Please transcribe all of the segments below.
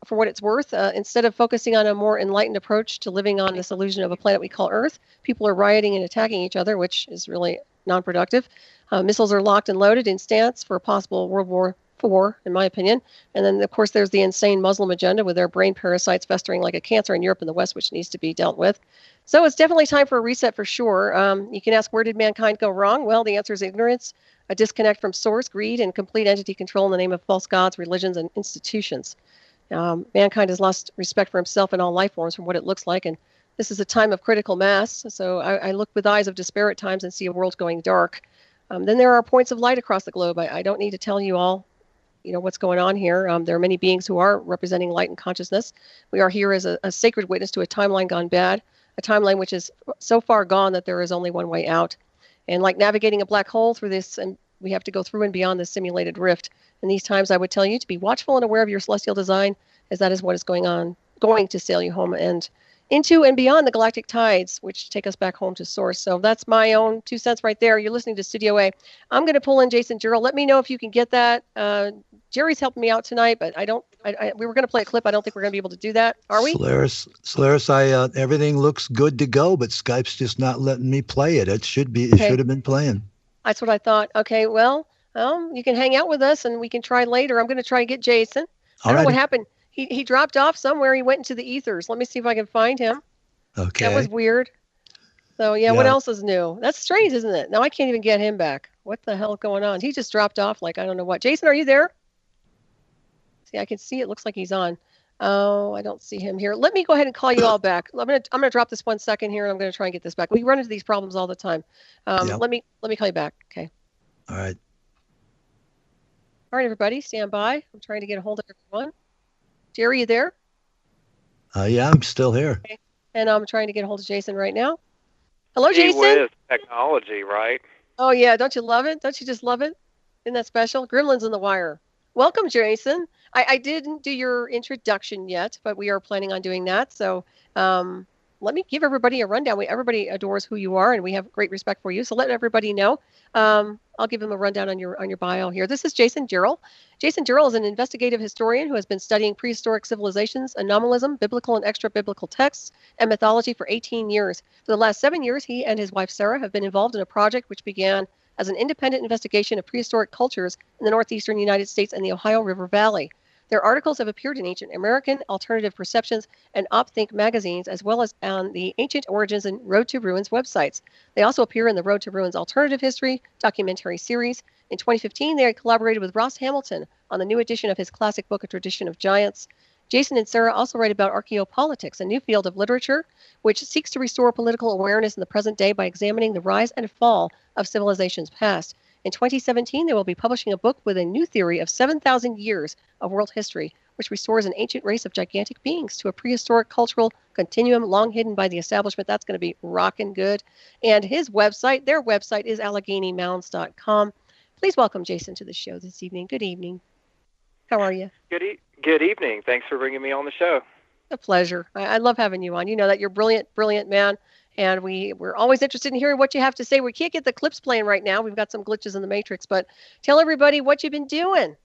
for what it's worth. Instead of focusing on a more enlightened approach to living on this illusion of a planet we call Earth, people are rioting and attacking each other, which is really non-productive. Missiles are locked and loaded in stance for a possible World War IV, in my opinion. And then, of course, there's the insane Muslim agenda with their brain parasites festering like a cancer in Europe and the West, which needs to be dealt with. So it's definitely time for a reset for sure. You can ask, where did mankind go wrong? Well, the answer is ignorance, a disconnect from source, greed, and complete entity control in the name of false gods, religions, and institutions. Mankind has lost respect for himself and all life forms from what it looks like, and this is a time of critical mass. So I look with eyes of despair at times and see a world going dark. Then there are points of light across the globe. I don't need to tell you all, what's going on here. There are many beings who are representing light and consciousness. We are here as a sacred witness to a timeline gone bad, a timeline which is so far gone that there is only one way out. And like navigating a black hole through this, and we have to go through and beyond this simulated rift. In these times, I would tell you to be watchful and aware of your celestial design, as that is what is going to sail you home and into and beyond the galactic tides, which take us back home to source. So that's my own 2 cents right there. You're listening to Studio A. I'm going to pull in Jason Jarrell. Let me know if you can get that. Jerry's helping me out tonight, but we were going to play a clip. I don't think we're going to be able to do that. Are we? Solaris, everything looks good to go, but Skype's just not letting me play it. It should have been playing. That's what I thought. Okay, well, you can hang out with us and we can try later. I'm going to try to get Jason. I don't know what happened. He dropped off somewhere. He went into the ethers. Let me see if I can find him. Okay. That was weird. So, yeah, what else is new? That's strange, isn't it? Now I can't even get him back. What the hell is going on? He just dropped off like I don't know what. Jason, are you there? See, I can see it looks like he's on. Oh, I don't see him here. Let me go ahead and call you all back. I'm gonna drop this 1 second here, and I'm gonna try and get this back. We run into these problems all the time. Let me call you back. Okay. All right. All right, everybody, stand by. I'm trying to get a hold of everyone. Jerry, you there? Yeah, I'm still here. Okay. And I'm trying to get a hold of Jason right now. Hello, Jason. With technology, right? Oh yeah, don't you love it? Don't you just love it? Isn't that special? Gremlins in the wire. Welcome, Jason. I didn't do your introduction yet, but we are planning on doing that. So let me give everybody a rundown. Everybody adores who you are, and we have great respect for you. So let everybody know. I'll give them a rundown on your bio here. This is Jason Jarrell. Jason Jarrell is an investigative historian who has been studying prehistoric civilizations, anomalism, biblical and extra-biblical texts, and mythology for 18 years. For the last 7 years, he and his wife Sarah have been involved in a project which began as an independent investigation of prehistoric cultures in the Northeastern United States and the Ohio River Valley. Their articles have appeared in Ancient American, Alternative Perceptions, and OpThink magazines, as well as on the Ancient Origins and Road to Ruins websites. They also appear in the Road to Ruins Alternative History documentary series. In 2015, they collaborated with Ross Hamilton on the new edition of his classic book, A Tradition of Giants. Jason and Sarah also write about Archaeo-Politics, a new field of literature which seeks to restore political awareness in the present day by examining the rise and fall of civilizations past. In 2017, they will be publishing a book with a new theory of 7,000 years of world history, which restores an ancient race of gigantic beings to a prehistoric cultural continuum long hidden by the establishment. That's going to be rockin' good. And their website is AlleghenyMounds.com. Please welcome Jason to the show this evening. Good evening. How are you? Good evening. Thanks for bringing me on the show. A pleasure. I love having you on. You know that you're brilliant, brilliant man. And we're always interested in hearing what you have to say. We can't get the clips playing right now. We've got some glitches in the matrix. But tell everybody what you've been doing.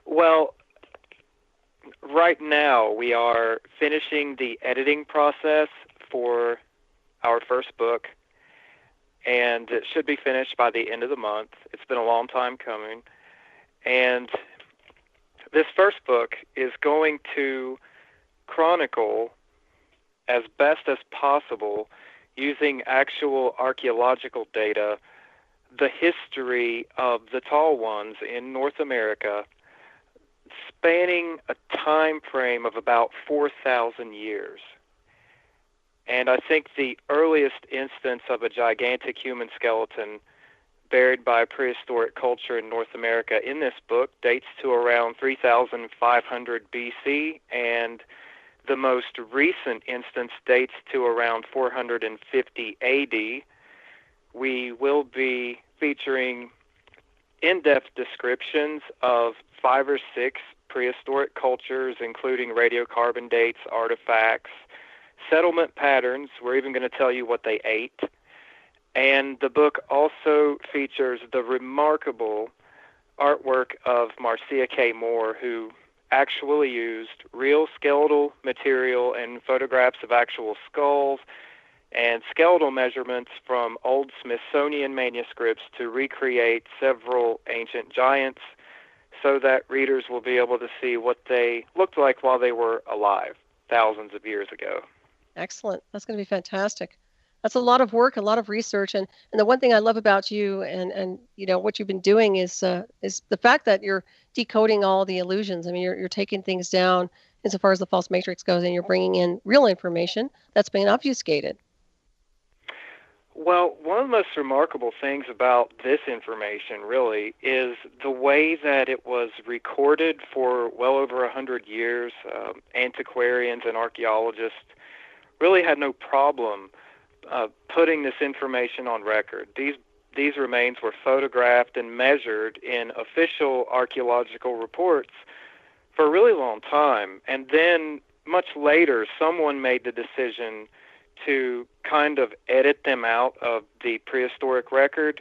Well, right now we are finishing the editing process for our first book. And it should be finished by the end of the month. It's been a long time coming. And this first book is going to chronicle as best as possible, using actual archaeological data, the history of the tall ones in North America, spanning a time frame of about 4,000 years. And I think the earliest instance of a gigantic human skeleton buried by prehistoric culture in North America in this book dates to around 3,500 BC, and the most recent instance dates to around 450 AD. We will be featuring in-depth descriptions of 5 or 6 prehistoric cultures, including radiocarbon dates, artifacts, settlement patterns. We're even going to tell you what they ate. And the book also features the remarkable artwork of Marcia K. Moore, who actually used real skeletal material and photographs of actual skulls and skeletal measurements from old Smithsonian manuscripts to recreate several ancient giants so that readers will be able to see what they looked like while they were alive thousands of years ago. Excellent. That's going to be fantastic. That's a lot of work, a lot of research, and the one thing I love about you and what you've been doing is the fact that you're decoding all the illusions. I mean, you're taking things down insofar as the false matrix goes, and you're bringing in real information that's been obfuscated. Well, one of the most remarkable things about this information really is the way that it was recorded for well over 100 years. Antiquarians and archaeologists really had no problem putting this information on record. These remains were photographed and measured in official archaeological reports for a really long time. And then much later, someone made the decision to kind of edit them out of the prehistoric record.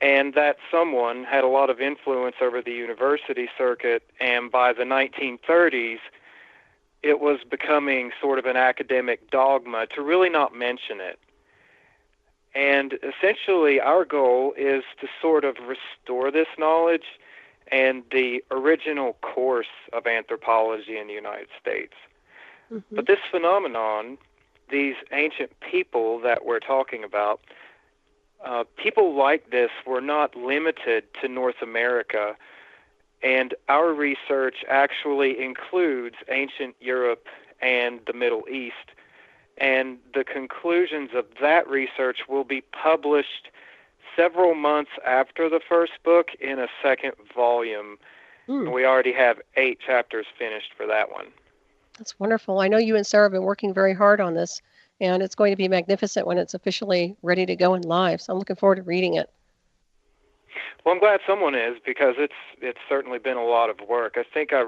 And that someone had a lot of influence over the university circuit. And by the 1930s, it was becoming sort of an academic dogma to really not mention it. And essentially, our goal is to sort of restore this knowledge and the original course of anthropology in the United States. Mm-hmm. But this phenomenon, these ancient people that we're talking about, people like this were not limited to North America. And our research actually includes ancient Europe and the Middle East. And the conclusions of that research will be published several months after the first book in a second volume. And we already have 8 chapters finished for that one. That's wonderful. I know you and Sarah have been working very hard on this, and it's going to be magnificent when it's officially ready to go and live. So I'm looking forward to reading it. Well, I'm glad someone is, because it's certainly been a lot of work. I think I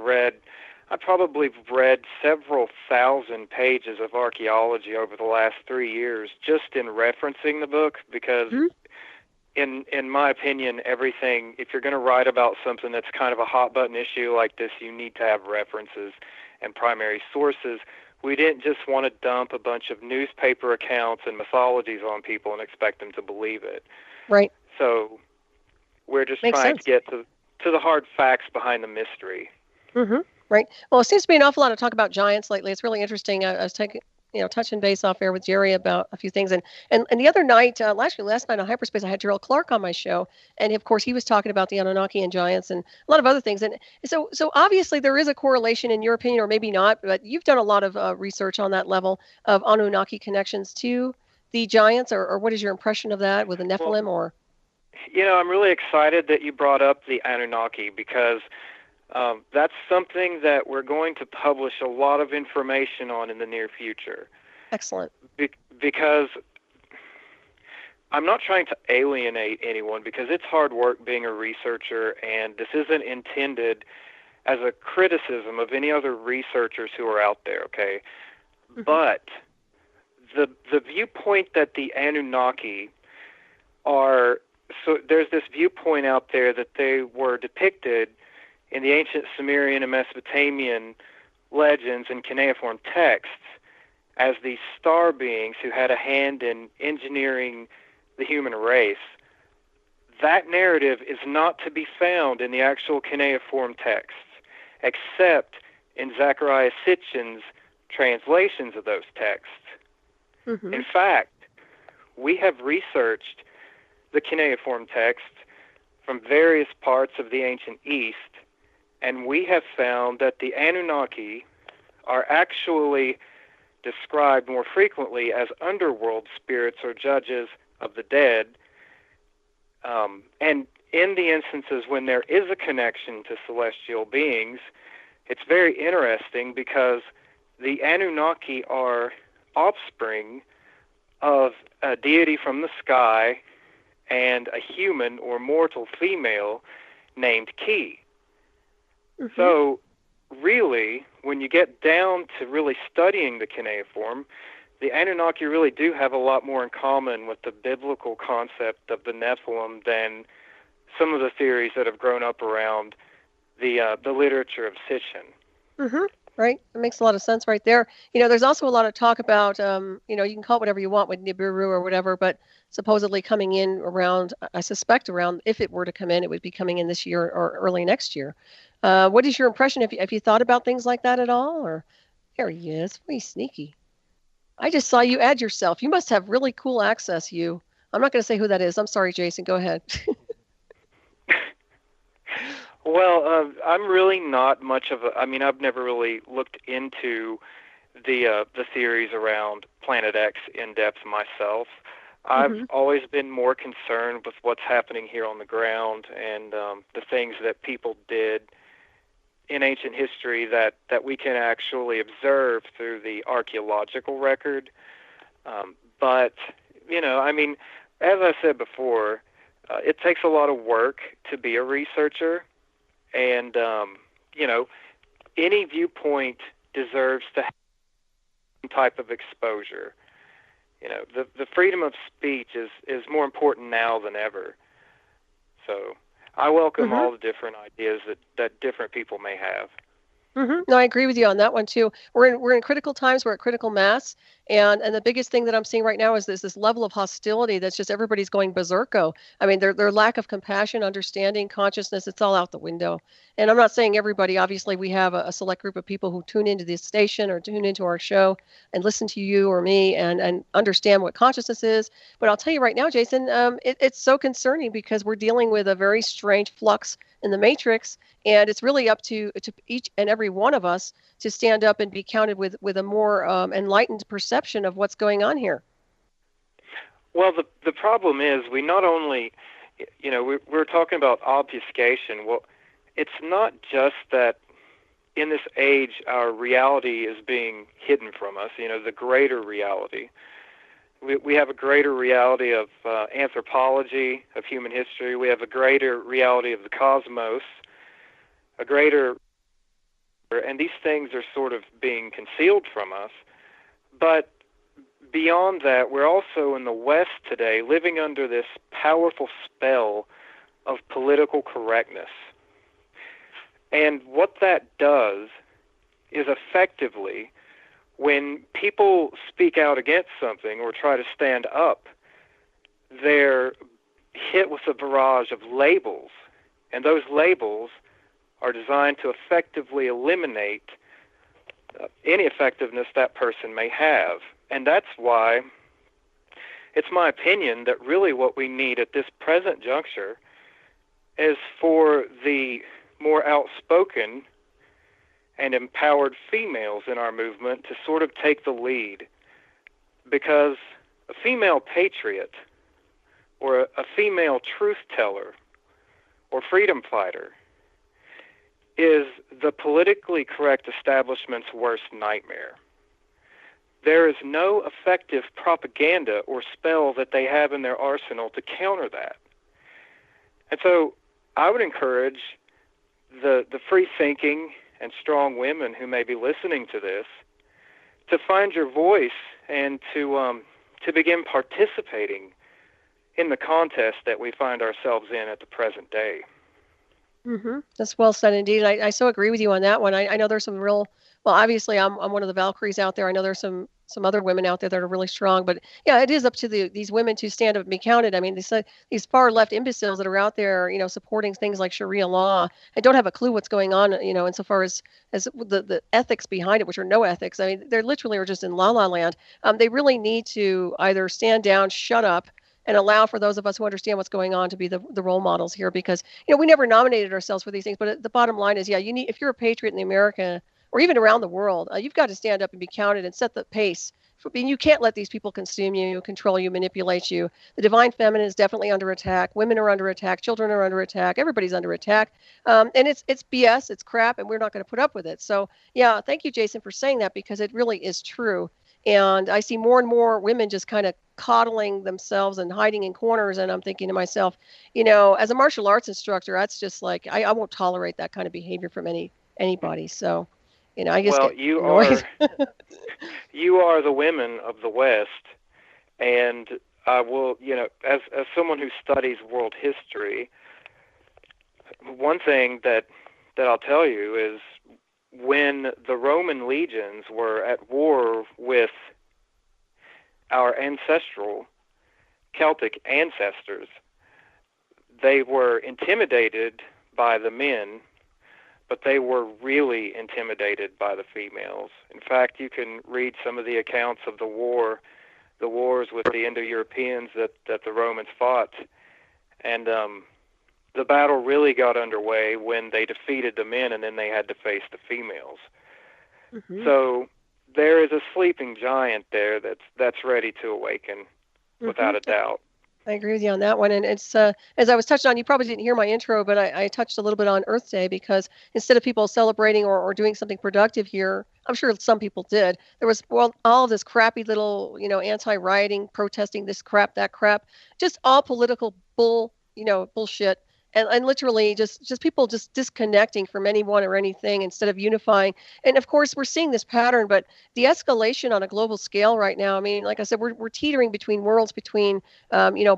probably read several thousand pages of archaeology over the last 3 years just in referencing the book, because in my opinion, everything, if you're going to write about something that's kind of a hot button issue like this, you need to have references and primary sources. We didn't just want to dump a bunch of newspaper accounts and mythologies on people and expect them to believe it. Right. So we're just Makes trying sense. to get to the hard facts behind the mystery. Mm-hmm. Right. Well, it seems to be an awful lot of talk about giants lately. It's really interesting. I was touching base off air with Jerry about a few things. And the other night, last night on Hyperspace, I had Jarrell Clark on my show. And of course, he was talking about the Anunnaki and giants and a lot of other things. And so obviously there is a correlation in your opinion, or maybe not, but you've done a lot of research on that level of Anunnaki connections to the giants, or what is your impression of that with the Nephilim? Or I'm really excited that you brought up the Anunnaki, because that's something that we're going to publish a lot of information on in the near future. Excellent. Because I'm not trying to alienate anyone, because it's hard work being a researcher, and this isn't intended as a criticism of any other researchers who are out there, okay? Mm-hmm. But the viewpoint that the Anunnaki are, so there's this viewpoint out there that they were depicted in the ancient Sumerian and Mesopotamian legends and cuneiform texts as these star beings who had a hand in engineering the human race. That narrative is not to be found in the actual cuneiform texts, except in Zechariah Sitchin's translations of those texts. Mm-hmm. In fact, we have researched the cuneiform text from various parts of the ancient East, and we have found that the Anunnaki are actually described more frequently as underworld spirits or judges of the dead. And in the instances when there is a connection to celestial beings, it's very interesting, because the Anunnaki are offspring of a deity from the sky and a human or mortal female named Ki. Mm-hmm. So really, when you get down to really studying the cuneiform, the Anunnaki really do have a lot more in common with the biblical concept of the Nephilim than some of the theories that have grown up around the literature of Sitchin. Mm-hmm. Right. It makes a lot of sense right there. There's also a lot of talk about, you can call it whatever you want with Nibiru or whatever, but supposedly coming in around, I suspect around, if it were to come in, it would be coming in this year or early next year. What is your impression? Have you thought about things like that at all? Or there he is. Pretty sneaky. I just saw you add yourself. You must have really cool access, you. I'm not going to say who that is. I'm sorry, Jason. Go ahead. Well, I'm really not much of a. I mean, I've never really looked into the theories around Planet X in depth myself. I've always been more concerned with what's happening here on the ground and the things that people did in ancient history that we can actually observe through the archaeological record. But, I mean, as I said before, it takes a lot of work to be a researcher. And, any viewpoint deserves to have some type of exposure. The freedom of speech is more important now than ever. So I welcome all the different ideas that different people may have. No, I agree with you on that one too. We're in critical times. We're at critical mass, and the biggest thing that I'm seeing right now is this level of hostility that's just everybody's going berserko. I mean, their lack of compassion, understanding, consciousness, it's all out the window. And I'm not saying everybody. Obviously, we have a select group of people who tune into this station or tune into our show and listen to you or me and understand what consciousness is. But I'll tell you right now, Jason, it's so concerning because we're dealing with a very strange flux in the matrix, and it's really up to each and every one of us to stand up and be counted with a more enlightened perception of what's going on here. Well, the problem is we not only, we're talking about obfuscation. Well, it's not just that in this age our reality is being hidden from us, the greater reality. We have a greater reality of anthropology, of human history. We have a greater reality of the cosmos, and these things are sort of being concealed from us. But beyond that, we're also in the West today living under this powerful spell of political correctness. And what that does is effectively, when people speak out against something or try to stand up, they're hit with a barrage of labels. And those labels are designed to effectively eliminate any effectiveness that person may have. And that's why it's my opinion that really what we need at this present juncture is for the more outspoken and empowered females in our movement to sort of take the lead. Because a female patriot or a female truth teller or freedom fighter is the politically correct establishment's worst nightmare. There is no effective propaganda or spell that they have in their arsenal to counter that. And so I would encourage the free-thinking and strong women who may be listening to this to find your voice and to begin participating in the contest that we find ourselves in at the present day. That's well said indeed. I so agree with you on that one. I know there's some real, well, obviously I'm one of the Valkyries out there. I know there's some other women out there that are really strong, but yeah, it is up to these women to stand up and be counted. I mean, these far left imbeciles that are out there, supporting things like Sharia law and don't have a clue what's going on, insofar as the ethics behind it, which are no ethics. I mean, they literally are just in la la land. They really need to either stand down, shut up, and allow for those of us who understand what's going on to be the role models here, because we never nominated ourselves for these things. But the bottom line is, if you're a patriot in America or even around the world, you've got to stand up and be counted and set the pace. You can't let these people consume you, control you, manipulate you. The divine feminine is definitely under attack. Women are under attack. Children are under attack. Everybody's under attack. And it's BS. It's crap, and we're not going to put up with it. So yeah, thank you, Jason, for saying that, because it really is true. And I see more and more women just kind of coddling themselves and hiding in corners. And I'm thinking to myself, as a martial arts instructor, that's just like, I won't tolerate that kind of behavior from anybody. So, I just get annoyed. You are the women of the West. And I will, as someone who studies world history, one thing that that I'll tell you is when the Roman legions were at war with our ancestral Celtic ancestors, they were intimidated by the men, but they were really intimidated by the females. In fact, you can read some of the accounts of the wars with the Indo-Europeans that the Romans fought, and the battle really got underway when they defeated the men, and then they had to face the females. Mm-hmm. So there is a sleeping giant there that's ready to awaken, mm-hmm. without a doubt. I agree with you on that one. And it's, as I was touching on, you probably didn't hear my intro, but I touched a little bit on Earth Day, because instead of people celebrating or doing something productive here, I'm sure some people did, there was all this crappy little, anti-rioting, protesting, this crap, that crap, just all political bullshit. And literally just people just disconnecting from anyone or anything instead of unifying. And of course, we're seeing this pattern, but the escalation on a global scale right now, I mean, like I said, we're teetering between worlds, between,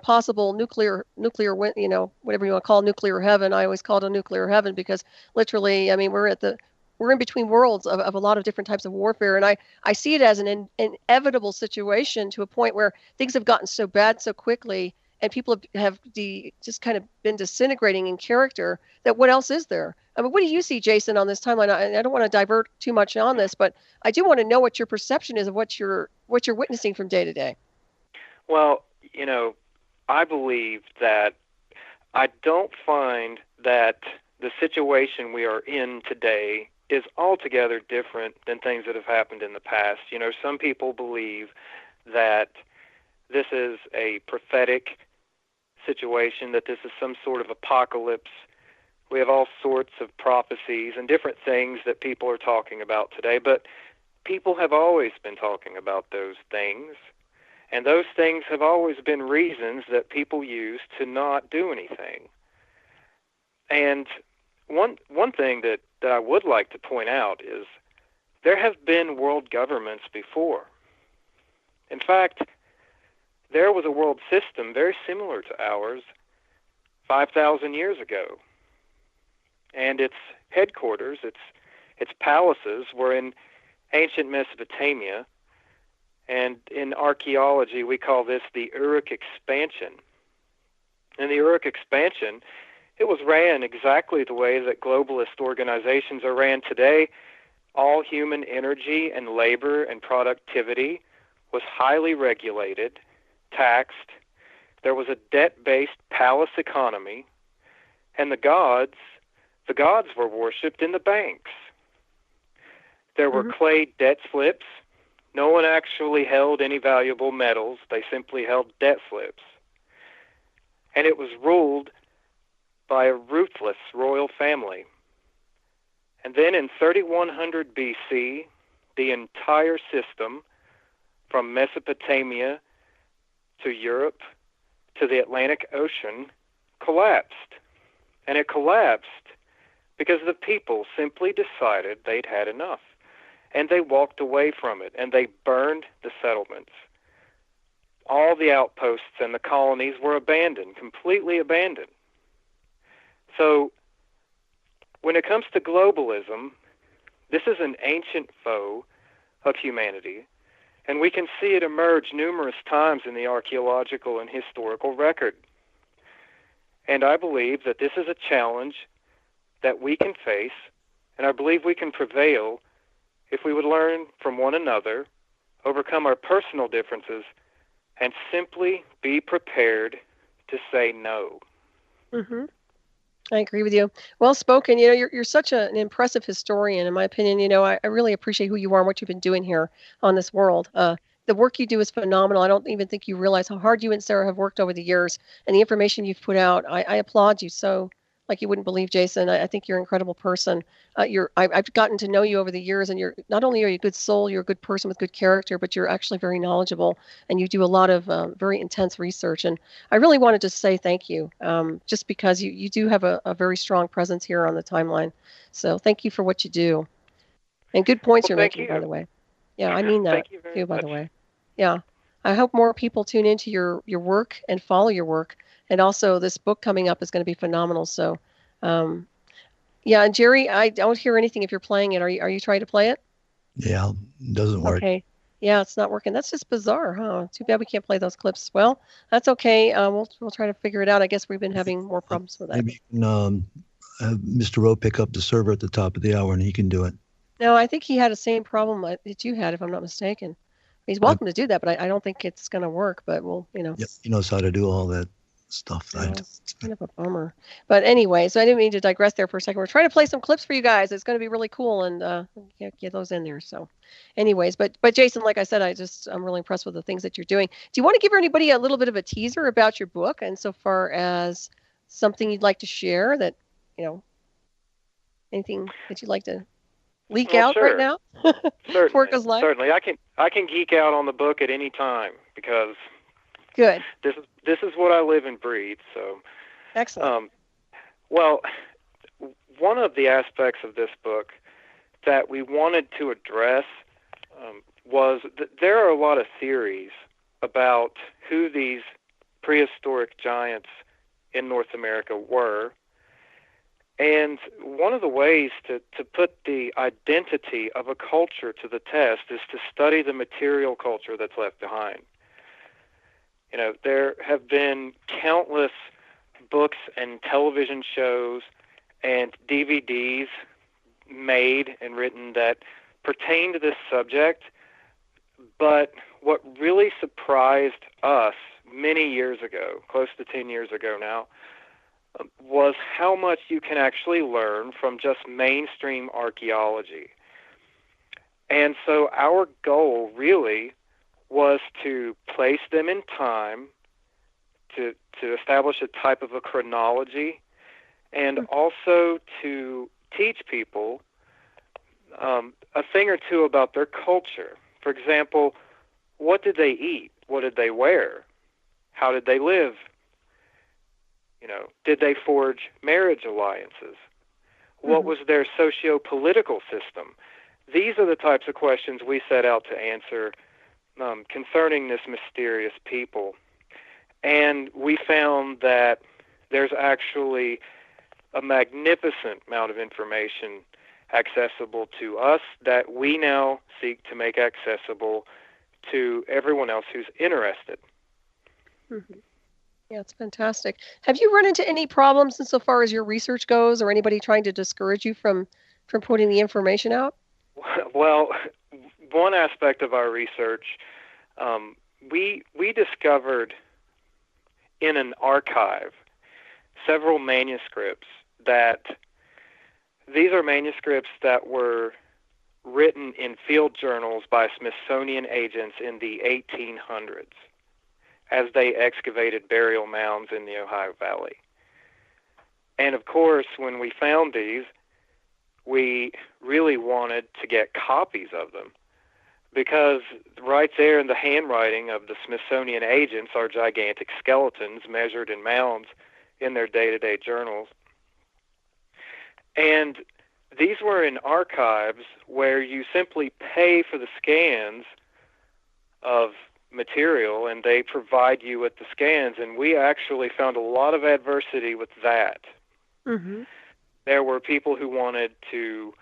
possible nuclear, whatever you want to call nuclear heaven. I always call it a nuclear heaven because literally, I mean, we're in between worlds of a lot of different types of warfare. And I see it as an inevitable situation to a point where things have gotten so bad so quickly, and people have just kind of been disintegrating in character, that what else is there? I mean, what do you see, Jason, on this timeline? I don't want to divert too much on this, but I do want to know what your perception is of what you're witnessing from day to day. Well, I believe that I don't find that the situation we are in today is altogether different than things that have happened in the past. Some people believe that this is a prophetic situation, that this is some sort of apocalypse. We have all sorts of prophecies and different things that people are talking about today, but people have always been talking about those things, and those things have always been reasons that people use to not do anything. And one thing that I would like to point out is there have been world governments before. In fact, there was a world system very similar to ours 5,000 years ago. And its headquarters, its palaces were in ancient Mesopotamia. And in archaeology, we call this the Uruk expansion. And the Uruk expansion, it was ran exactly the way that globalist organizations are ran today. All human energy and labor and productivity was highly regulated, taxed. There was a debt-based palace economy, and the gods were worshipped in the banks. There were clay debt slips. No one actually held any valuable metals. They simply held debt slips. And it was ruled by a ruthless royal family. And then in 3100 BC, the entire system from Mesopotamia to Europe to the Atlantic Ocean collapsed. And it collapsed because the people simply decided they'd had enough. And they walked away from it, and they burned the settlements. All the outposts and the colonies were abandoned, completely abandoned. So when it comes to globalism, this is an ancient foe of humanity, and we can see it emerge numerous times in the archaeological and historical record. And I believe that this is a challenge that we can face, and I believe we can prevail if we would learn from one another, overcome our personal differences, and simply be prepared to say no. Mm-hmm. I agree with you. Well spoken. You're such an impressive historian, in my opinion. I really appreciate who you are and what you've been doing here on this world. The work you do is phenomenal. I don't even think you realize how hard you and Sarah have worked over the years, and the information you've put out. I applaud you so, like you wouldn't believe, Jason. I think you're an incredible person. I've gotten to know you over the years, and not only are you a good soul, you're a good person with good character, but you're actually very knowledgeable, and you do a lot of very intense research. And I really wanted to say thank you, just because you do have a very strong presence here on the timeline. So thank you for what you do. And good points you're making, by the way. Yeah, I mean that thank you very too, by much. the way. Yeah. I hope more people tune into your work and follow your work. And also this book coming up is going to be phenomenal. So, Yeah, and Jerry, I don't hear anything if you're playing it. Are you trying to play it? Yeah, it doesn't work. Okay. Yeah, it's not working. That's just bizarre, huh? Too bad we can't play those clips. Well, that's okay. We'll try to figure it out. I guess we've been having more problems with that. Maybe you can have Mr. Rowe pick up the server at the top of the hour, and he can do it. No, I think he had the same problem that you had, if I'm not mistaken. He's welcome to do that, but I don't think it's going to work. But we'll, Yeah, he knows how to do all that stuff. It's kind of a bummer. But anyway, so I didn't mean to digress there for a second. We're trying to play some clips for you guys. It's going to be really cool, and get those in there. So, anyways, but Jason, like I said, I'm really impressed with the things that you're doing. Do you want to give anybody a little bit of a teaser about your book, and so far as something you'd like to share that, anything that you'd like to leak out sure. right now? Certainly. Before it goes live? Certainly. I can geek out on the book at any time because good. This is what I live and breathe. So excellent. Well, one of the aspects of this book that we wanted to address was that there are a lot of theories about who these prehistoric giants in North America were. And one of the ways to put the identity of a culture to the test is to study the material culture that's left behind. There have been countless books and television shows and DVDs made and written that pertain to this subject, but what really surprised us many years ago, close to 10 years ago now, was how much you can actually learn from just mainstream archaeology. And so our goal really was to place them in time, to establish a type of a chronology, and also to teach people a thing or two about their culture. For example, what did they eat? What did they wear? How did they live? Did they forge marriage alliances? What was their socio-political system? These are the types of questions we set out to answer concerning this mysterious people. And we found that there's actually a magnificent amount of information accessible to us that we now seek to make accessible to everyone else who's interested. Mm-hmm. Yeah, it's fantastic. Have you run into any problems insofar as your research goes, or anybody trying to discourage you from putting the information out? Well, one aspect of our research, we discovered in an archive several manuscripts these are manuscripts that were written in field journals by Smithsonian agents in the 1800s as they excavated burial mounds in the Ohio Valley. And of course, when we found these, we really wanted to get copies of them because right there in the handwriting of the Smithsonian agents are gigantic skeletons measured in mounds in their day-to-day journals. And these were in archives where you simply pay for the scans of material and they provide you with the scans, and we actually found a lot of adversity with that. Mm-hmm. There were people who wanted to,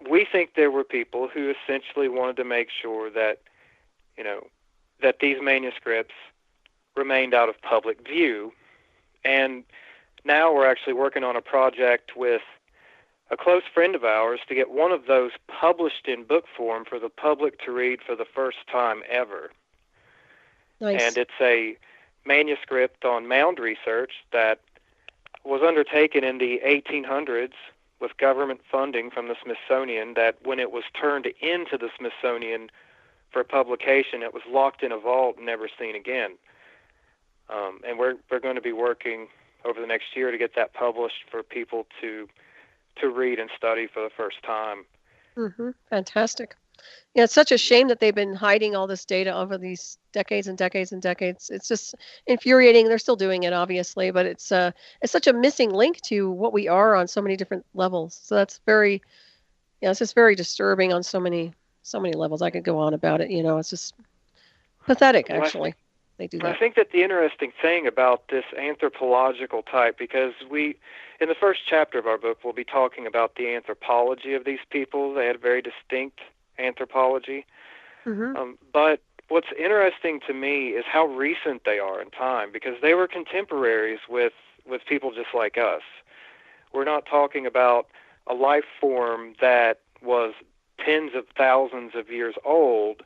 we think there were people who essentially wanted to make sure that, that these manuscripts remained out of public view. And now we're actually working on a project with a close friend of ours to get one of those published in book form for the public to read for the first time ever. Nice. And it's a manuscript on mound research that was undertaken in the 1800s with government funding from the Smithsonian, that when it was turned into the Smithsonian for publication, it was locked in a vault and never seen again. And we're going to be working over the next year to get that published for people to read and study for the first time. Mm-hmm. Fantastic. Yeah, it's such a shame that they've been hiding all this data over these decades and decades and decades. It's just infuriating. They're still doing it, obviously, but it's such a missing link to what we are on so many different levels. So that's it's just very disturbing on so many levels. I could go on about it. It's just pathetic, actually. they do that. I think that the interesting thing about this anthropological type, because in the first chapter of our book, we'll be talking about the anthropology of these people. They had a very distinct anthropology. Mm-hmm. But what's interesting to me is how recent they are in time, because they were contemporaries with people just like us. We're not talking about a life form that was tens of thousands of years old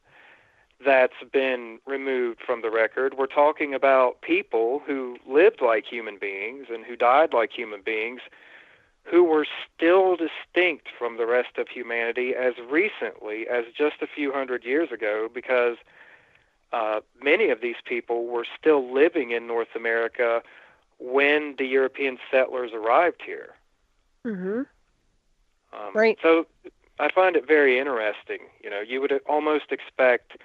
that's been removed from the record. We're talking about people who lived like human beings and who died like human beings, who were still distinct from the rest of humanity as recently as just a few hundred years ago, because many of these people were still living in North America when the European settlers arrived here. Mm-hmm. Right. So I find it very interesting. You would almost expect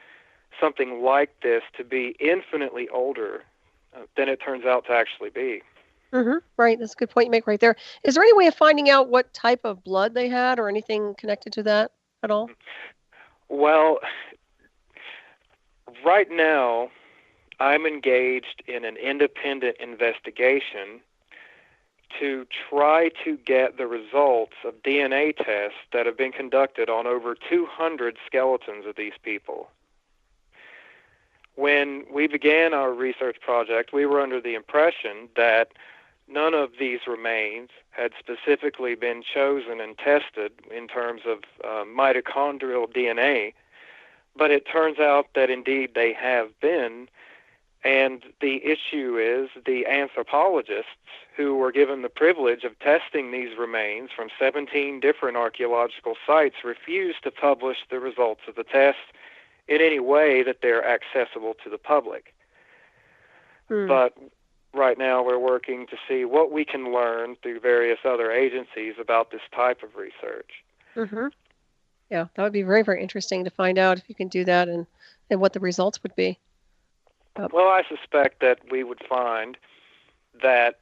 something like this to be infinitely older than it turns out to actually be. Mm-hmm. Right. That's a good point you make right there. Is there any way of finding out what type of blood they had or anything connected to that at all? Well, right now, I'm engaged in an independent investigation to try to get the results of DNA tests that have been conducted on over 200 skeletons of these people. When we began our research project, we were under the impression that none of these remains had specifically been chosen and tested in terms of mitochondrial DNA, but it turns out that indeed they have been. And the issue is the anthropologists who were given the privilege of testing these remains from 17 different archaeological sites refused to publish the results of the test in any way that they're accessible to the public. But right now we're working to see what we can learn through various other agencies about this type of research. Mm-hmm. Yeah, that would be very, very interesting to find out if you can do that and what the results would be. Well, I suspect that we would find that,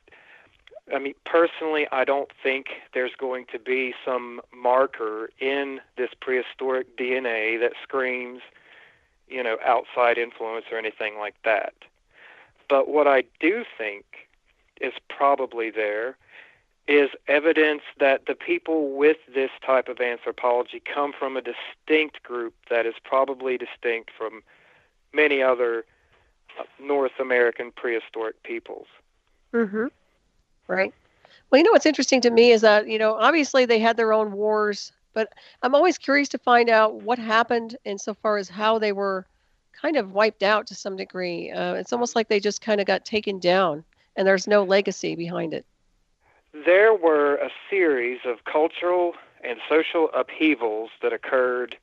personally, I don't think there's going to be some marker in this prehistoric DNA that screams, outside influence or anything like that. But what I do think is probably there is evidence that the people with this type of anthropology come from a distinct group that is probably distinct from many other North American prehistoric peoples. Mm-hmm. Right. Well, what's interesting to me is that, obviously they had their own wars, but I'm always curious to find out what happened insofar as how they were kind of wiped out to some degree. It's almost like they just kind of got taken down and there's no legacy behind it. There were a series of cultural and social upheavals that occurred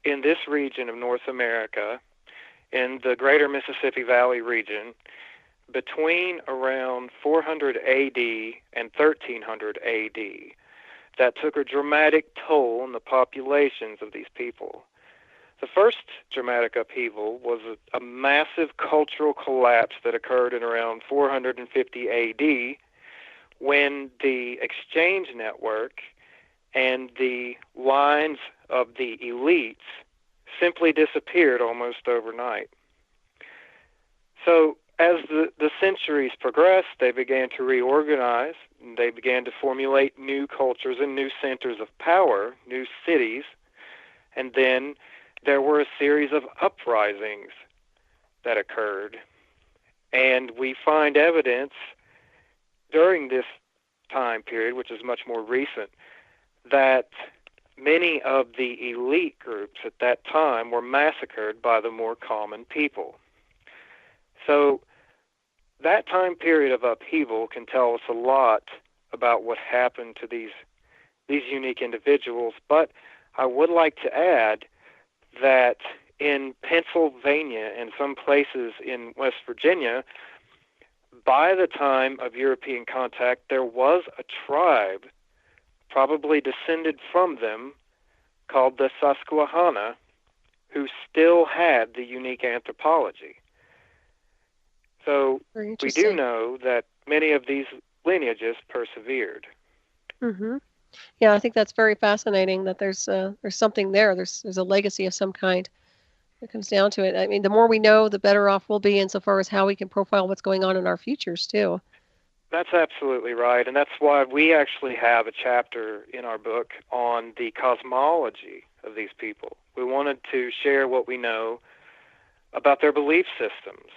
in this region of North America, in the greater Mississippi Valley region, between around 400 AD and 1300 AD, that took a dramatic toll on the populations of these people. The first dramatic upheaval was a massive cultural collapse that occurred in around 450 AD, when the exchange network and the lines of the elites simply disappeared almost overnight. So as the centuries progressed, they began to reorganize, and they began to formulate new cultures and new centers of power, new cities, and then there were a series of uprisings that occurred. And we find evidence during this time period, which is much more recent, that many of the elite groups at that time were massacred by the more common people. So that time period of upheaval can tell us a lot about what happened to these unique individuals. But I would like to add that in Pennsylvania and some places in West Virginia, by the time of European contact, there was a tribe, probably descended from them, called the Susquehanna, who still had the unique anthropology. So we do know that many of these lineages persevered. Mm-hmm. Yeah, I think that's very fascinating that there's something there. There's a legacy of some kind. It comes down to it. I mean, the more we know, the better off we'll be insofar as how we can profile what's going on in our futures, too. That's absolutely right, and that's why we actually have a chapter in our book on the cosmology of these people. We wanted to share what we know about their belief systems,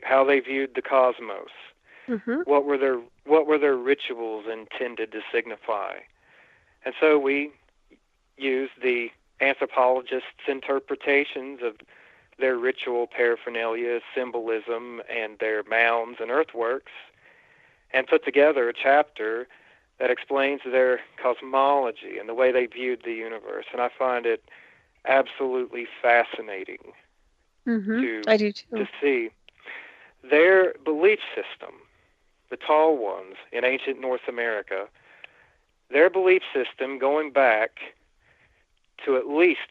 how they viewed the cosmos, what were their rituals intended to signify. And so we used the anthropologists' interpretations of their ritual paraphernalia, symbolism, and their mounds and earthworks, and put together a chapter that explains their cosmology and the way they viewed the universe. And I find it absolutely fascinating I do too. to see their belief system, the tall ones in ancient North America, their belief system going back to at least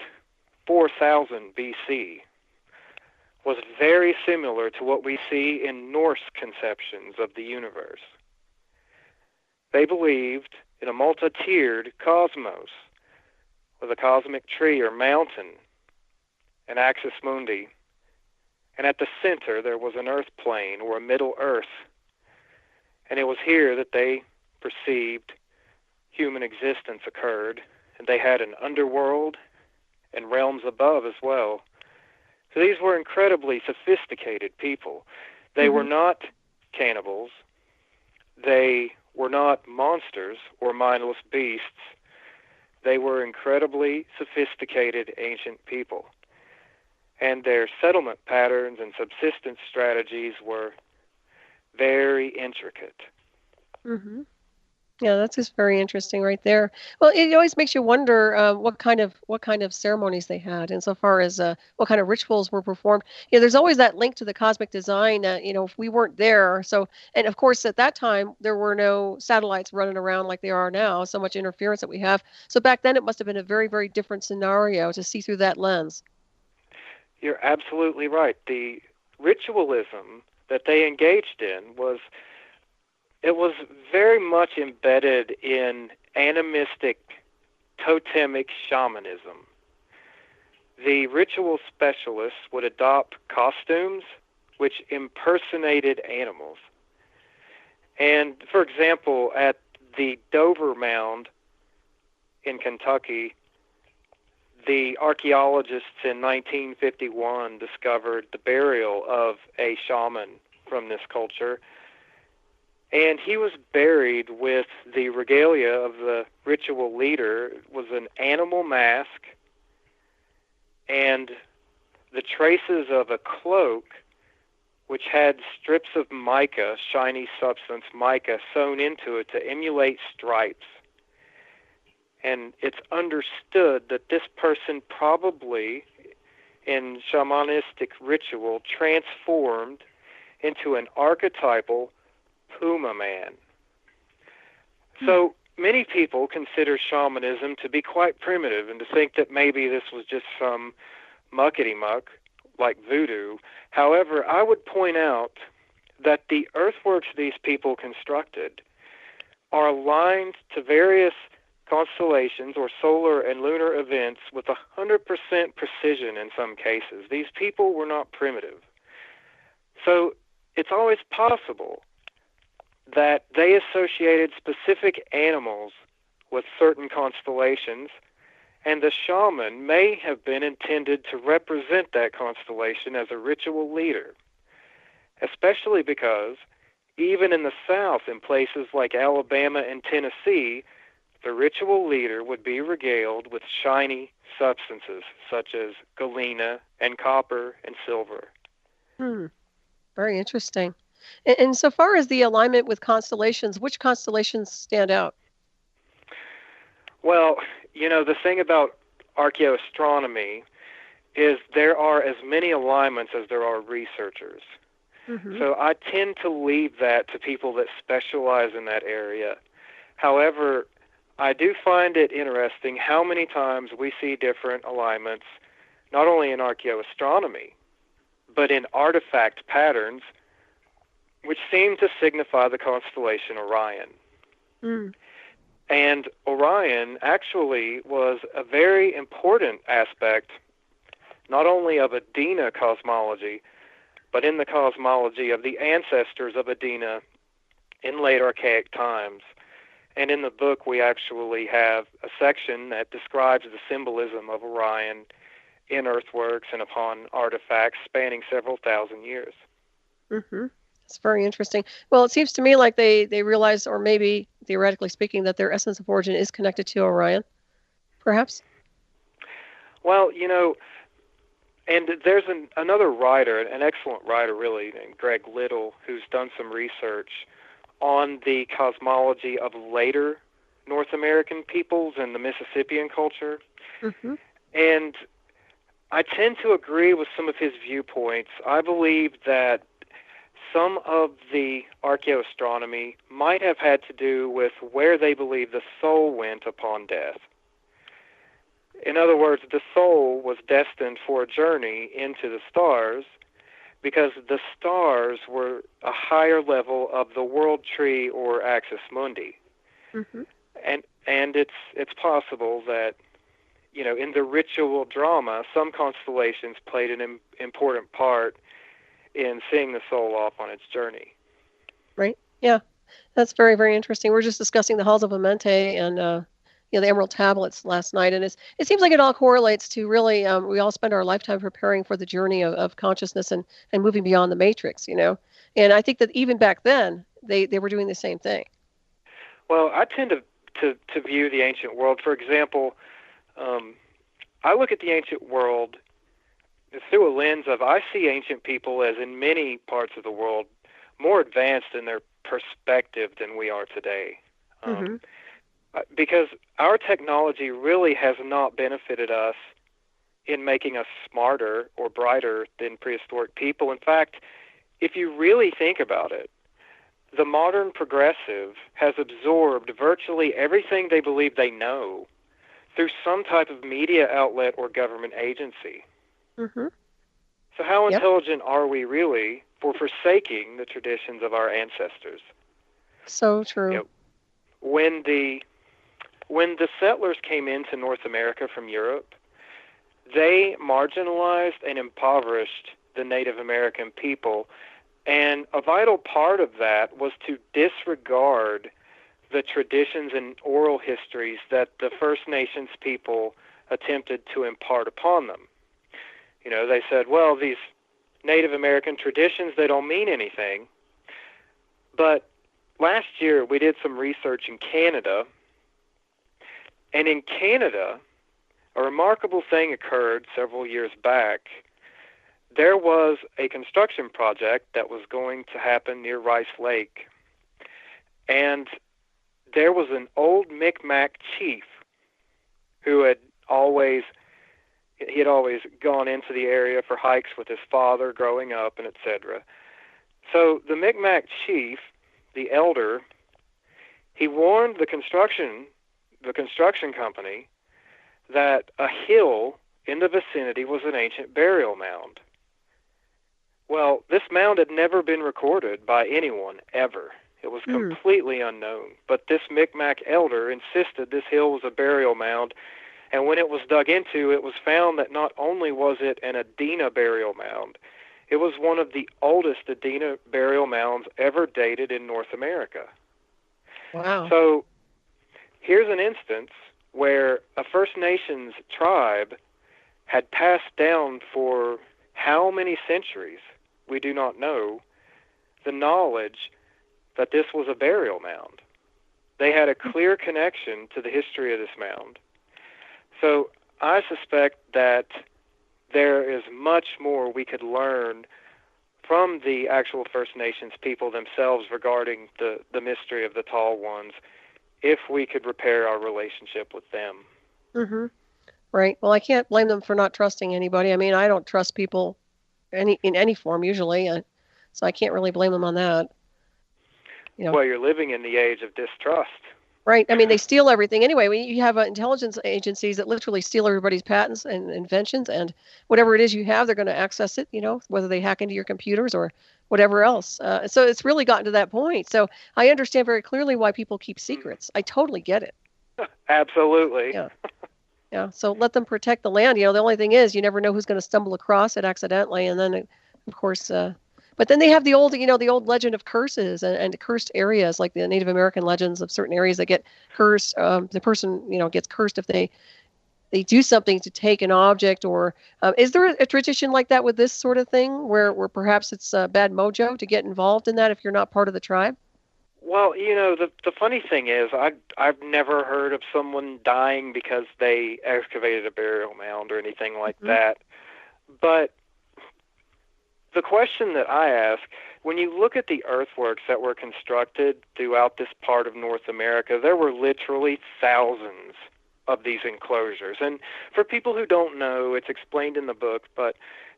4000 BC was very similar to what we see in Norse conceptions of the universe. They believed in a multi-tiered cosmos with a cosmic tree or mountain, an axis mundi, and at the center there was an earth plane or a middle earth. And it was here that they perceived human existence occurred, and they had an underworld and realms above as well. So these were incredibly sophisticated people. They were not cannibals. They were not monsters or mindless beasts. They were incredibly sophisticated ancient people. And their settlement patterns and subsistence strategies were very intricate. Yeah, that's just very interesting right there. Well, it always makes you wonder what kind of ceremonies they had, insofar as what kind of rituals were performed. There's always that link to the cosmic design. If we weren't there, and of course at that time there were no satellites running around like there are now. So much interference that we have. So back then it must have been a very, very different scenario to see through that lens. You're absolutely right. The ritualism that they engaged in was very much embedded in animistic totemic shamanism. The ritual specialists would adopt costumes which impersonated animals. And, for example, at the Dover Mound in Kentucky, the archaeologists in 1951 discovered the burial of a shaman from this culture. And he was buried with the regalia of the ritual leader. It was an animal mask and the traces of a cloak which had strips of mica, shiny substance mica, sewn into it to emulate stripes. And it's understood that this person probably, in shamanistic ritual, transformed into an archetypal Puma man. So many people consider shamanism to be quite primitive and to think that maybe this was just some muckety-muck like voodoo. However, I would point out that the earthworks these people constructed are aligned to various constellations or solar and lunar events with 100% precision in some cases. These people were not primitive. So it's always possible that they associated specific animals with certain constellations, and the shaman may have been intended to represent that constellation as a ritual leader, especially because even in the South, in places like Alabama and Tennessee, the ritual leader would be regaled with shiny substances such as galena and copper and silver. Very interesting. And so far as the alignment with constellations, which constellations stand out? Well, the thing about archaeoastronomy is there are as many alignments as there are researchers. So I tend to leave that to people that specialize in that area. However, I do find it interesting how many times we see different alignments, not only in archaeoastronomy, but in artifact patterns, which seem to signify the constellation Orion. And Orion actually was a very important aspect, not only of Adena cosmology, but in the cosmology of the ancestors of Adena in late archaic times. And in the book, we actually have a section that describes the symbolism of Orion in earthworks and upon artifacts spanning several thousand years. Mm-hmm. It's very interesting. Well, it seems to me like they realize, or maybe theoretically speaking, that their essence of origin is connected to Orion, perhaps? Well, and there's another writer, an excellent writer really, named Greg Little, who's done some research on the cosmology of later North American peoples and the Mississippian culture. Mm-hmm. And I tend to agree with some of his viewpoints. I believe that some of the archaeoastronomy might have had to do with where they believe the soul went upon death. In other words, the soul was destined for a journey into the stars because the stars were a higher level of the world tree or axis mundi. Mm-hmm. And it's possible that, in the ritual drama, some constellations played an important part in seeing the soul off on its journey. Right. Yeah. That's very, very interesting. We're just discussing the halls of Amenti and the Emerald Tablets last night, and it seems like it all correlates to really we all spend our lifetime preparing for the journey of consciousness and moving beyond the matrix, And I think that even back then they were doing the same thing. Well, I tend to view the ancient world, for example, I look at the ancient world through a lens of I see ancient people as in many parts of the world more advanced in their perspective than we are today. Mm-hmm. Because our technology really has not benefited us in making us smarter or brighter than prehistoric people. In fact, if you really think about it, the modern progressive has absorbed virtually everything they believe they know through some type of media outlet or government agency. Mm-hmm. So how intelligent are we really for forsaking the traditions of our ancestors? So true. When the settlers came into North America from Europe, they marginalized and impoverished the Native American people, and a vital part of that was to disregard the traditions and oral histories that the First Nations people attempted to impart upon them. They said, well, these Native American traditions, they don't mean anything. But last year we did some research in Canada, and in Canada, a remarkable thing occurred several years back. There was a construction project that was going to happen near Rice Lake, and there was an old Mi'kmaq chief who had always gone into the area for hikes with his father growing up, and etc. So the Mi'kmaq chief, the elder, he warned the construction company that a hill in the vicinity was an ancient burial mound. Well, this mound had never been recorded by anyone ever. It was completely unknown. But this Mi'kmaq elder insisted this hill was a burial mound, and when it was dug into, it was found that not only was it an Adena burial mound, it was one of the oldest Adena burial mounds ever dated in North America. Wow. So here's an instance where a First Nations tribe had passed down for how many centuries, we do not know, the knowledge that this was a burial mound. They had a clear connection to the history of this mound. So I suspect that there is much more we could learn from the actual First Nations people themselves regarding the mystery of the Tall Ones if we could repair our relationship with them. Mm-hmm. Right. Well, I can't blame them for not trusting anybody. I mean, I don't trust people in any form usually, so I can't really blame them on that. Well, you're living in the age of distrust. Right. I mean, they steal everything anyway. You have intelligence agencies that literally steal everybody's patents and inventions, and whatever it is you have, they're going to access it, whether they hack into your computers or whatever else. So it's really gotten to that point. So I understand very clearly why people keep secrets. I totally get it. Absolutely. Yeah. Yeah. So let them protect the land. The only thing is you never know who's going to stumble across it accidentally. And then, of course, but then they have the old, the old legend of curses and cursed areas, like the Native American legends of certain areas that get cursed. The person, gets cursed if they do something to take an object. Or is there a tradition like that with this sort of thing where perhaps it's bad mojo to get involved in that if you're not part of the tribe? Well, the funny thing is I've never heard of someone dying because they excavated a burial mound or anything like that. But the question that I ask, when you look at the earthworks that were constructed throughout this part of North America, there were literally thousands of these enclosures. And for people who don't know, it's explained in the book, but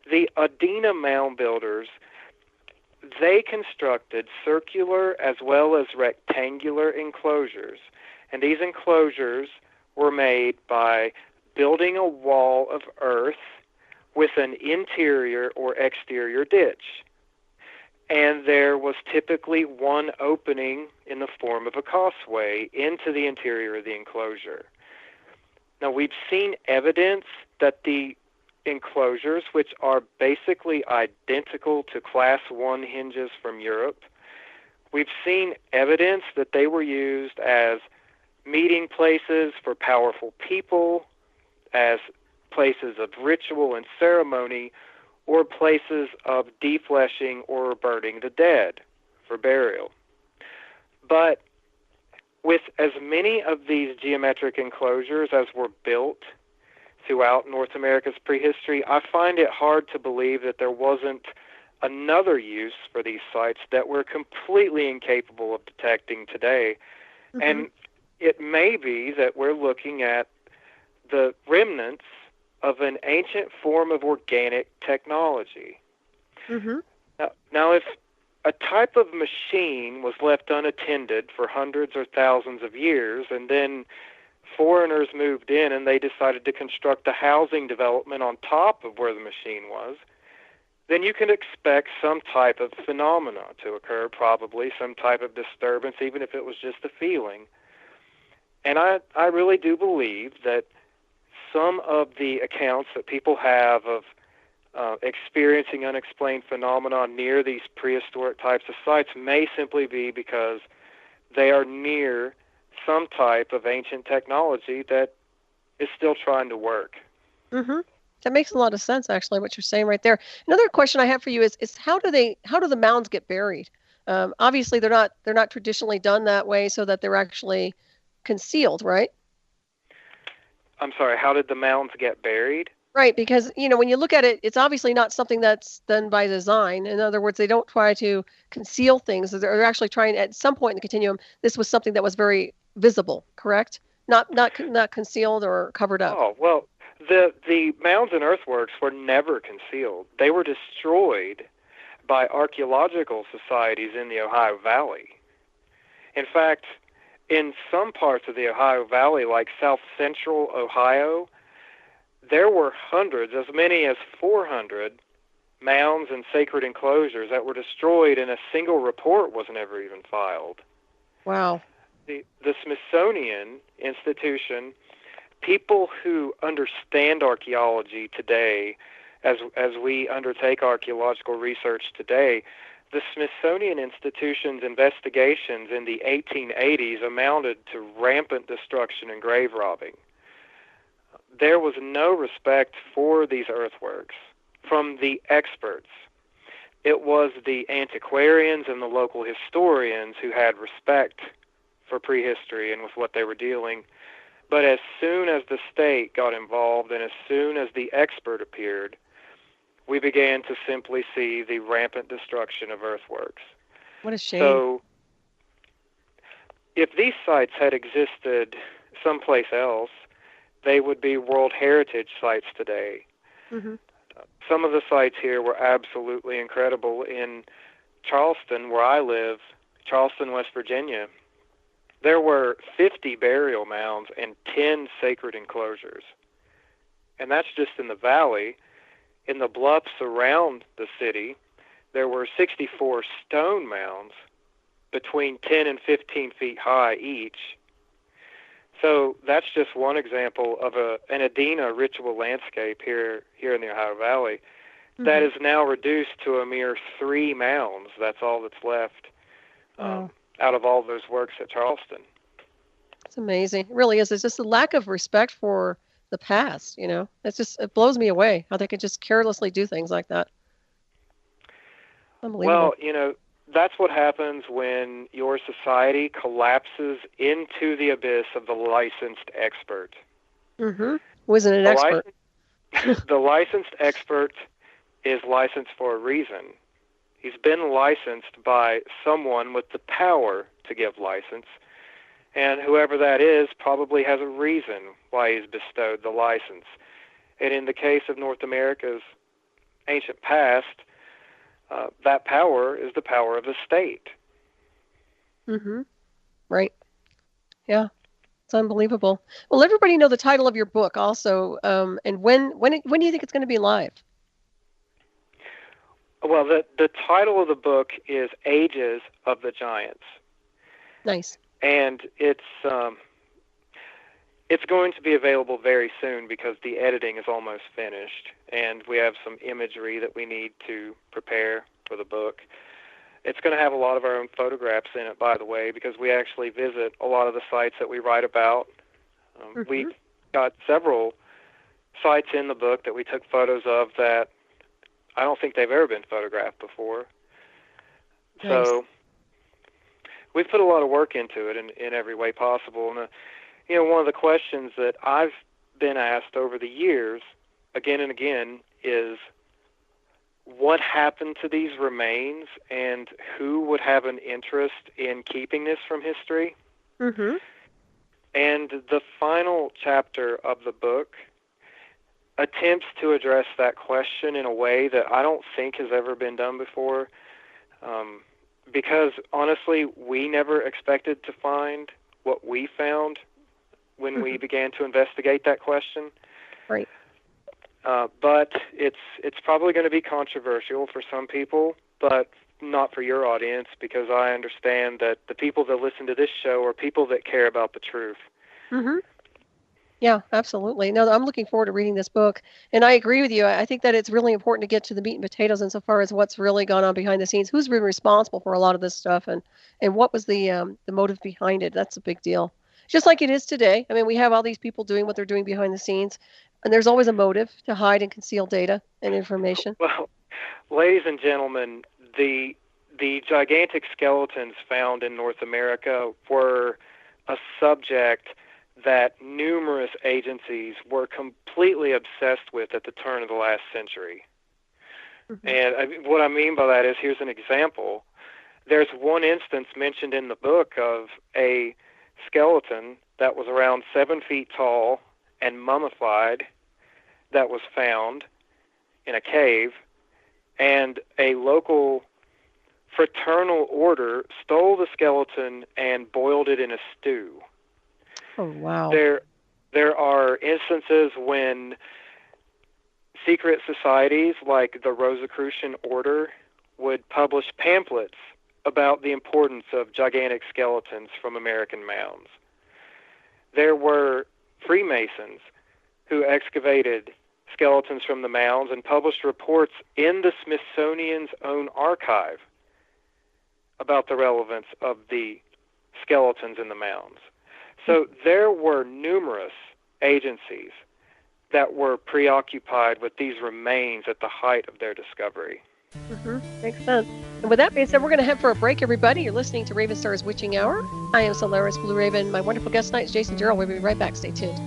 the Adena mound builders, they constructed circular as well as rectangular enclosures. And these enclosures were made by building a wall of earth with an interior or exterior ditch. And there was typically one opening in the form of a causeway into the interior of the enclosure. Now, we've seen evidence that the enclosures, which are basically identical to Class 1 hinges from Europe, we've seen evidence that they were used as meeting places for powerful people, as places of ritual and ceremony, or places of defleshing or burning the dead for burial. But with as many of these geometric enclosures as were built throughout North America's prehistory, I find it hard to believe that there wasn't another use for these sites that we're completely incapable of detecting today. And it may be that we're looking at the remnants of an ancient form of organic technology. Now, if a type of machine was left unattended for hundreds or thousands of years, and then foreigners moved in and they decided to construct a housing development on top of where the machine was, then you can expect some type of phenomena to occur, probably some type of disturbance, even if it was just a feeling. And I really do believe that some of the accounts that people have of experiencing unexplained phenomena near these prehistoric types of sites may simply be because they are near some type of ancient technology that is still trying to work. That makes a lot of sense, actually, what you're saying right there. Another question I have for you is how do the mounds get buried? Obviously, they're not traditionally done that way, so that they're actually concealed, right? I'm sorry, how did the mounds get buried? Right, because, when you look at it, it's obviously not something that's done by design. In other words, they don't try to conceal things. They're actually trying, at some point in the continuum, this was something that was very visible, correct? Not concealed or covered up. Oh, well, the mounds and earthworks were never concealed. They were destroyed by archaeological societies in the Ohio Valley. In fact, in some parts of the Ohio Valley, like south central Ohio, there were hundreds, as many as 400 mounds and sacred enclosures that were destroyed, and a single report was never even filed. Wow. The Smithsonian Institution, people who understand archaeology today, as we undertake archaeological research today, the Smithsonian Institution's investigations in the 1880s amounted to rampant destruction and grave robbing. There was no respect for these earthworks from the experts. It was the antiquarians and the local historians who had respect for prehistory and with what they were dealing. But as soon as the state got involved and as soon as the expert appeared, we began to simply see the rampant destruction of earthworks. What a shame. So if these sites had existed someplace else, they would be World Heritage sites today. Some of the sites here were absolutely incredible. In Charleston, where I live, Charleston, West Virginia, there were 50 burial mounds and 10 sacred enclosures. And that's just in the valley. In the bluffs around the city, there were 64 stone mounds between 10 and 15 feet high each. So that's just one example of an Adena ritual landscape here in the Ohio Valley that is now reduced to a mere 3 mounds. That's all that's left out of all those works at Charleston. It's amazing. It really is. It's just a lack of respect for the past, you know. It blows me away how they could just carelessly do things like that. Unbelievable. Well, you know, that's what happens when your society collapses into the abyss of the licensed expert. Wasn't an expert. The licensed expert is licensed for a reason. He's been licensed by someone with the power to give license, and whoever that is probably has a reason why he's bestowed the license. And in the case of North America's ancient past, that power is the power of the state. Right. Yeah. It's unbelievable. Well, let everybody know the title of your book also, and when do you think it's going to be live? Well, the title of the book is Ages of the Giants. Nice. And it's going to be available very soon because the editing is almost finished, and we have some imagery that we need to prepare for the book. It's going to have a lot of our own photographs in it, by the way, because we actually visit a lot of the sites that we write about. We got several sites in the book that we took photos of that I don't think they've ever been photographed before. Nice. So we've put a lot of work into it in every way possible. And, you know, one of the questions that I've been asked over the years, again and again, is what happened to these remains and who would have an interest in keeping this from history? And the final chapter of the book attempts to address that question in a way that I don't think has ever been done before, because honestly, we never expected to find what we found when we began to investigate that question. Right. But it's probably going to be controversial for some people, but not for your audience, because I understand that the people that listen to this show are people that care about the truth. Yeah, absolutely. No, I'm looking forward to reading this book, and I agree with you. I think that it's really important to get to the meat and potatoes insofar as what's really gone on behind the scenes, who's been responsible for a lot of this stuff, and what was the motive behind it. That's a big deal. Just like it is today. I mean, we have all these people doing what they're doing behind the scenes, and there's always a motive to hide and conceal data and information. Well, ladies and gentlemen, the gigantic skeletons found in North America were a subject that numerous agencies were completely obsessed with at the turn of the last century. And what I mean by that is, here's an example. There's one instance mentioned in the book of a skeleton that was around 7 feet tall and mummified that was found in a cave, and a local fraternal order stole the skeleton and boiled it in a stew. Oh, wow. There are instances when secret societies like the Rosicrucian Order would publish pamphlets about the importance of gigantic skeletons from American mounds. There were Freemasons who excavated skeletons from the mounds and published reports in the Smithsonian's own archive about the relevance of the skeletons in the mounds. So there were numerous agencies that were preoccupied with these remains at the height of their discovery. Makes sense. And with that being said, we're going to head for a break, everybody. You're listening to Ravenstar's Witching Hour. I am Solaris BlueRaven. My wonderful guest tonight is Jason Jarrell. We'll be right back. Stay tuned.